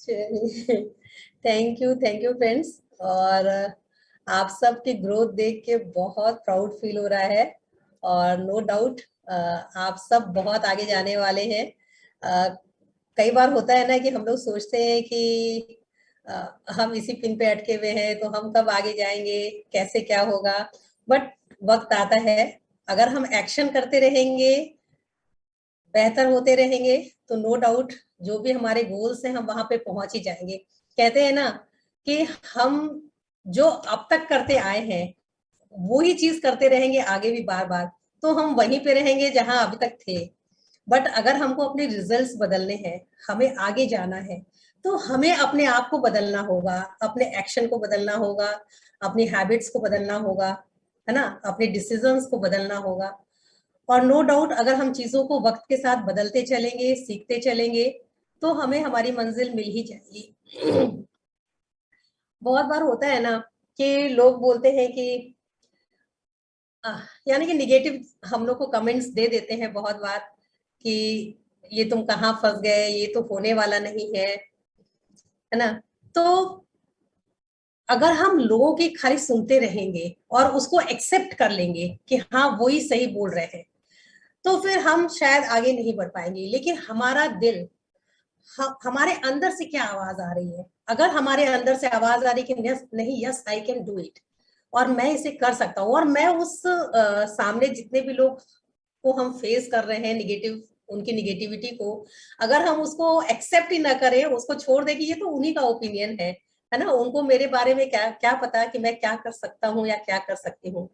चलिए, thank you friends. और आप सबकी ग्रोथ देख के बहुत प्राउड फील हो रहा है। और नो डाउट आप सब बहुत आगे जाने वाले हैं। कई बार होता है ना कि हम लोग सोचते हैं कि हम इसी पिन पे अटके हुए हैं, तो हम कब आगे जाएंगे, कैसे क्या होगा। बट वक्त आता है, अगर हम एक्शन करते रहेंगे, बेहतर होते रहेंगे, तो नो डाउट जो भी हमारे गोल्स हैं हम वहां पे पहुंच ही जाएंगे। कहते हैं ना कि हम जो अब तक करते आए हैं वो ही चीज करते रहेंगे आगे भी बार बार, तो हम वहीं पे रहेंगे जहां अभी तक थे। बट अगर हमको अपने रिजल्ट्स बदलने हैं, हमें आगे जाना है, तो हमें अपने आप को बदलना होगा, अपने एक्शन को बदलना होगा, अपनी हैबिट्स को बदलना होगा, है ना, अपने डिसीजंस को बदलना होगा। और नो डाउट अगर हम चीजों को वक्त के साथ बदलते चलेंगे, सीखते चलेंगे, तो हमें हमारी मंजिल मिल ही जाएगी। बहुत बार होता है ना कि लोग बोलते हैं कि यानी कि निगेटिव हम लोग को कमेंट्स दे देते हैं बहुत बार कि ये तुम कहाँ फंस गए, ये तो होने वाला नहीं है ना। तो अगर हम लोगों की खाली सुनते रहेंगे और उसको एक्सेप्ट कर लेंगे कि हाँ वो ही सही बोल रहे हैं, तो फिर हम शायद आगे नहीं बढ़ पाएंगे। लेकिन हमारा दिल, हमारे अंदर से क्या आवाज आ रही है, अगर हमारे अंदर से आवाज आ रही है कि नहीं, yes I can do it, और मैं इसे कर सकता हूँ, और मैं उस सामने जितने भी लोग को हम फेस कर रहे हैं निगेटिव, उनकी निगेटिविटी को अगर हम उसको एक्सेप्ट ही ना करें, उसको छोड़ दें कि ये तो उन्हीं का ओपिनियन है ना, उनको मेरे बारे में क्या क्या पता कि मैं क्या कर सकता हूँ या क्या कर सकती हूँ।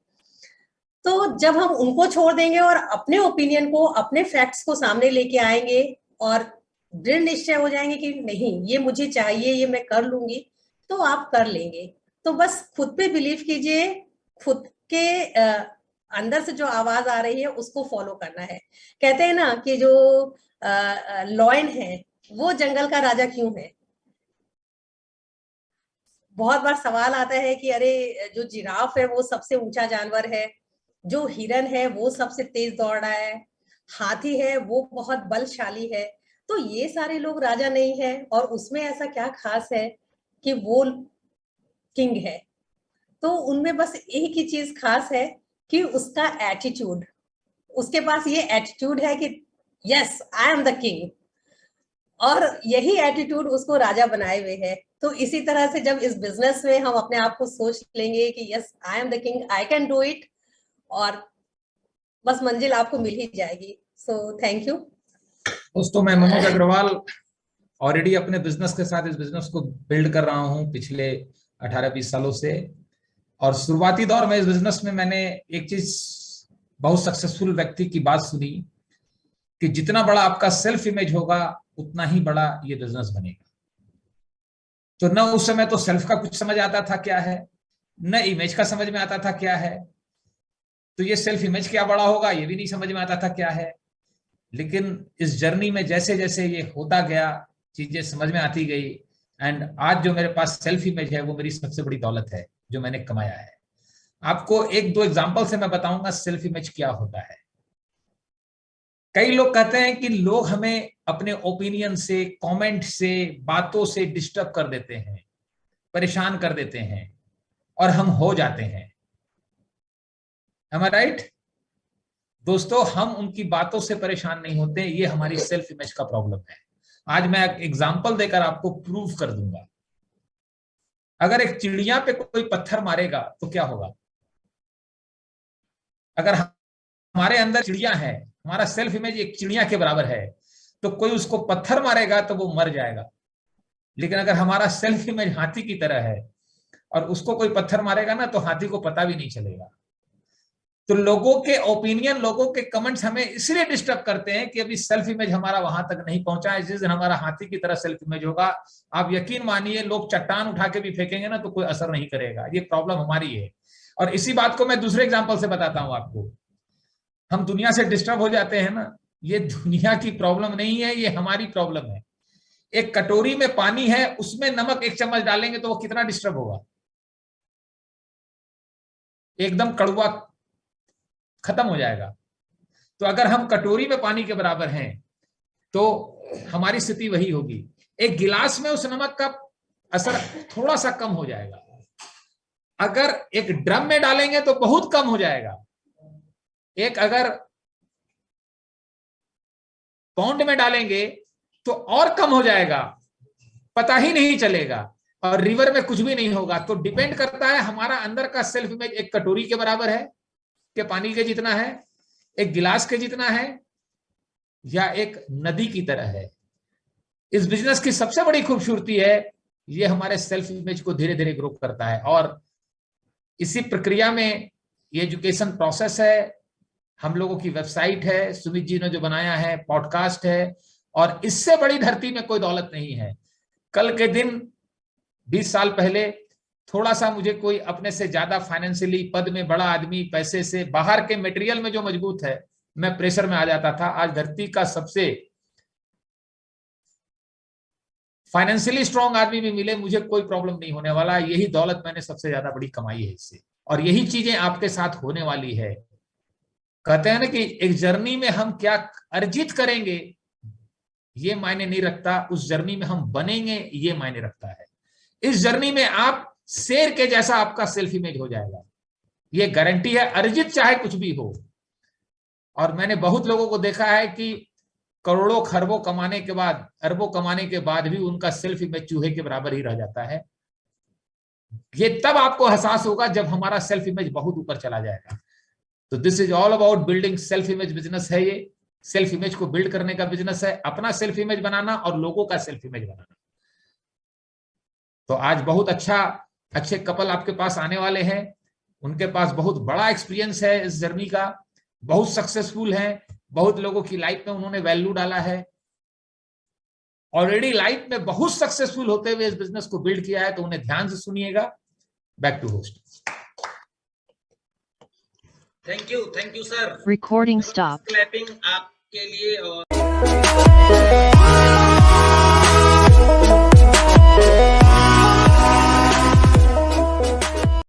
तो जब हम उनको छोड़ देंगे और अपने ओपिनियन को, अपने फैक्ट्स को सामने लेके आएंगे और दृढ़ निश्चय हो जाएंगे कि नहीं ये मुझे चाहिए, ये मैं कर लूंगी, तो आप कर लेंगे। तो बस खुद पे बिलीव कीजिए, खुद के अंदर से जो आवाज आ रही है उसको फॉलो करना है। कहते हैं ना कि जो लॉयन है वो जंगल का राजा क्यों है। बहुत बार सवाल आता है कि अरे जो जिराफ है वो सबसे ऊंचा जानवर है, जो हिरन है वो सबसे तेज दौड़ रहा है, हाथी है वो बहुत बलशाली है, तो ये सारे लोग राजा नहीं है और उसमें ऐसा क्या खास है कि वो किंग है। तो उनमें बस एक ही चीज खास है कि उसका एटीट्यूड, उसके पास ये एटीट्यूड है कि yes I am the king, और यही एटीट्यूड उसको राजा बनाए हुए है। तो इसी तरह से जब इस बिजनेस में हम अपने आप को सोच लेंगे कि yes I am the king, I can do it, और बस मंजिल आपको मिल ही जाएगी। सो थैंक यू दोस्तों, मैं मनोज अग्रवाल ऑलरेडी अपने बिजनेस के साथ इस बिजनेस को बिल्ड कर रहा हूं पिछले 18-20 सालों से। और शुरुआती दौर में इस बिजनेस में मैंने एक चीज बहुत सक्सेसफुल व्यक्ति की बात सुनी कि जितना बड़ा आपका सेल्फ इमेज होगा उतना ही बड़ा ये बिजनेस बनेगा। तो न उस समय तो सेल्फ का कुछ समझ आता था क्या है, न इमेज का समझ में आता था क्या है, तो ये सेल्फ इमेज क्या बड़ा होगा ये भी नहीं समझ में आता था क्या है। लेकिन इस जर्नी में जैसे जैसे ये होता गया, चीजें समझ में आती गई, एंड आज जो मेरे पास सेल्फ इमेज है वो मेरी सबसे बड़ी दौलत है जो मैंने कमाया है। आपको एक दो एग्जांपल से मैं बताऊंगा सेल्फ इमेज क्या होता है। कई लोग कहते हैं कि लोग हमें अपने ओपिनियन से, कमेंट से, बातों से डिस्टर्ब कर देते हैं, परेशान कर देते हैं और हम हो जाते हैं। Am I right? दोस्तों, हम उनकी बातों से परेशान नहीं होते, ये हमारी सेल्फ इमेज का प्रॉब्लम है। आज मैं एक एग्जांपल देकर आपको प्रूव कर दूंगा। अगर एक चिड़िया पे कोई पत्थर मारेगा तो क्या होगा? अगर हमारे अंदर चिड़िया है, हमारा सेल्फ इमेज एक चिड़िया के बराबर है, तो कोई उसको पत्थर मारेगा तो वो मर जाएगा। लेकिन अगर हमारा सेल्फ इमेज हाथी की तरह है और उसको कोई पत्थर मारेगा ना तो हाथी को पता भी नहीं चलेगा। तो लोगों के ओपिनियन, लोगों के कमेंट्स हमें इसलिए डिस्टर्ब करते हैं कि अभी सेल्फ इमेज हमारा वहां तक नहीं पहुंचा है। जिस दिन हमारा हाथी की तरह सेल्फ इमेज होगा, आप यकीन मानिए लोग चट्टान उठा के भी फेंकेंगे ना तो कोई असर नहीं करेगा। ये प्रॉब्लम हमारी है। और इसी बात को मैं दूसरे एग्जाम्पल से बताता हूं आपको। हम दुनिया से डिस्टर्ब हो जाते हैं ना, ये दुनिया की प्रॉब्लम नहीं है, ये हमारी प्रॉब्लम है। एक कटोरी में पानी है, उसमें नमक 1 चम्मच डालेंगे तो वो कितना डिस्टर्ब होगा? एकदम कड़वा, खत्म हो जाएगा। तो अगर हम कटोरी में पानी के बराबर हैं तो हमारी स्थिति वही होगी। एक गिलास में उस नमक का असर थोड़ा सा कम हो जाएगा, अगर एक ड्रम में डालेंगे तो बहुत कम हो जाएगा, एक अगर पौंड में डालेंगे तो और कम हो जाएगा, पता ही नहीं चलेगा, और रिवर में कुछ भी नहीं होगा। तो डिपेंड करता है हमारा अंदर का सेल्फ इमेज एक कटोरी के बराबर है कि पानी के जितना है, एक गिलास के जितना है, या एक नदी की तरह है। इस बिजनेस की सबसे बड़ी खूबसूरती है ये हमारे सेल्फ इमेज को धीरे धीरे ग्रो करता है, और इसी प्रक्रिया में ये एजुकेशन प्रोसेस है, हम लोगों की वेबसाइट है, सुमित जी ने जो बनाया है, पॉडकास्ट है, और इससे बड़ी धरती में कोई दौलत नहीं है। कल के दिन 20 साल पहले थोड़ा सा मुझे कोई अपने से ज्यादा फाइनेंशियली पद में बड़ा आदमी, पैसे से बाहर के मटेरियल में जो मजबूत है, मैं प्रेशर में आ जाता था। आज धरती का सबसे फाइनेंशियली स्ट्रांग आदमी भी मिले, मुझे कोई प्रॉब्लम नहीं होने वाला। यही दौलत मैंने सबसे ज्यादा बड़ी कमाई है इससे, और यही चीजें आपके साथ होने वाली है। कहते हैं ना कि एक जर्नी में हम क्या अर्जित करेंगे ये मायने नहीं रखता, उस जर्नी में हम बनेंगे ये मायने रखता है। इस जर्नी में आप शेर के जैसा आपका सेल्फ इमेज हो जाएगा, ये गारंटी है, अर्जित चाहे कुछ भी हो। और मैंने बहुत लोगों को देखा है कि करोड़ों खरबों कमाने के बाद, अरबों कमाने के बाद भी उनका सेल्फ इमेज चूहे के बराबर ही रह जाता है। ये तब आपको एहसास होगा जब हमारा सेल्फ इमेज बहुत ऊपर चला जाएगा। तो this is all about building self image business है। ये सेल्फ इमेज को बिल्ड करने का बिजनेस है, अपना सेल्फ इमेज बनाना और लोगों का सेल्फ इमेज बनाना। तो आज बहुत अच्छे कपल आपके पास आने वाले हैं, उनके पास बहुत बड़ा एक्सपीरियंस है इस जर्नी का, बहुत सक्सेसफुल है, बहुत लोगों की लाइफ में उन्होंने वैल्यू डाला है, ऑलरेडी लाइफ में बहुत सक्सेसफुल होते हुए इस बिजनेस को बिल्ड किया है। तो उन्हें ध्यान से सुनिएगा। Back to host. Thank you sir. Recording stopped. Clapping आपके लिए। और